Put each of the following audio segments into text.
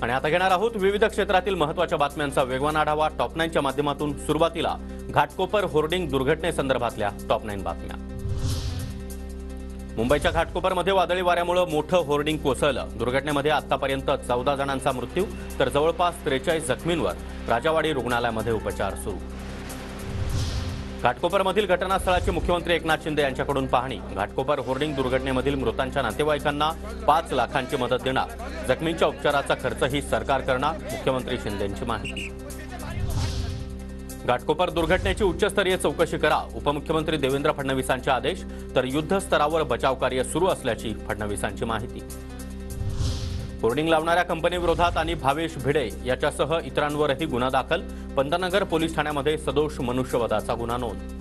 आणि आता घेणार आहोत विविध क्षेत्रातील महत्त्वाच्या बातम्यांचा वेगवान आढावा टॉप 9च्या माध्यमातून। सुरुवातीला घाटकोपर होर्डिंग दुर्घटनेसंदर्भातल्या टॉप 9 बातम्या। मुंबईच्या घाटकोपरमध्ये वादळी वाऱ्यामुळे मोठं होर्डिंग कोसळलं। दुर्घटनेमध्ये आतापर्यंत 14 जणांचा मृत्यू तर जवळपास 43 जखमींवर राजावाडी रुग्णालयामध्ये उपचार सुरू। घाटकोपरमधील घटनास्थळाची मुख्यमंत्री एकनाथ शिंदे यांच्याकडून पाहणी। घाटकोपर होर्डिंग दुर्घटनेमधील मृतांच्या नातेवाईकांना 5 लाखांची मदत देणार। जखमींच्या उपचाराचा खर्चही सरकार करणार, मुख्यमंत्री शिंदेंची माहिती। घाटकोपर दुर्घटनेची उच्चस्तरीय चौकशी करा, उपमुख्यमंत्री देवेंद्र फडणवीसांचे आदेश। तर युद्ध स्तरावर बचाव कार्य सुरू असल्याची फडणवीसांची माहिती। होर्डिंग लावणाऱ्या कंपनीविरोधात आणि भावेश भिडे याच्यासह इतरांवरही गुन्हा दाखल। पंतनगर पोलीस ठाण्यामध्ये सदोष मनुष्यवधाचा गुन्हा नोंद।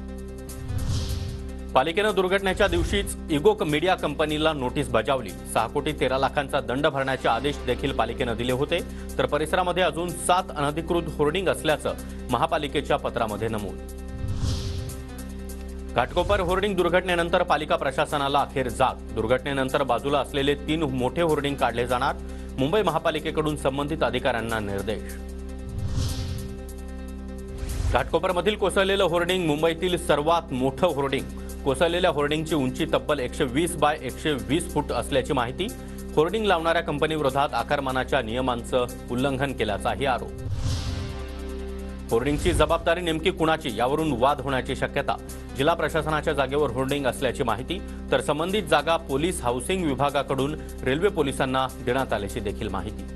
पालिकेनं दुर्घटनेच्या दिवशीच इगोक मीडिया कंपनीला नोटीस बजावली। 6 कोटी 13 लाखांचा दंड भरण्याचे आदेश देखील पालिकेनं दिले होते। तर परिसरामध्ये अजून 7 अनधिकृत होर्डिंग असल्याचं महापालिकेच्या पत्रामध्ये नमूद। घाटकोपर होर्डिंग दुर्घटनेनंतर पालिका प्रशासनाला अखेर जाग। दुर्घटनेनंतर बाजूला असलेले 3 मोठे होर्डिंग काढले जाणार। मुंबई महापालिकेकडून संबंधित अधिकाऱ्यांना निर्देश। घाटकोपरमधील कोसळलेलं होर्डिंग मुंबईतील सर्वात मोठं होर्डिंग। कोसळलेल्या होर्डिंगची उंची तब्बल 120 बाय 120 फूट असल्याची माहिती। होर्डिंग लावणाऱ्या कंपनीविरोधात आकारमानाच्या नियमांचं उल्लंघन केल्याचाही आरोप। होर्डिंगची जबाबदारी नेमकी कुणाची यावरून वाद होण्याची शक्यता। जिल्हा प्रशासनाच्या जागेवर होर्डिंग असल्याची माहिती, तर संबंधित जागा पोलीस हाऊसिंग विभागाकडून रेल्वे पोलिसांना देण्यात आल्याची देखील माहिती।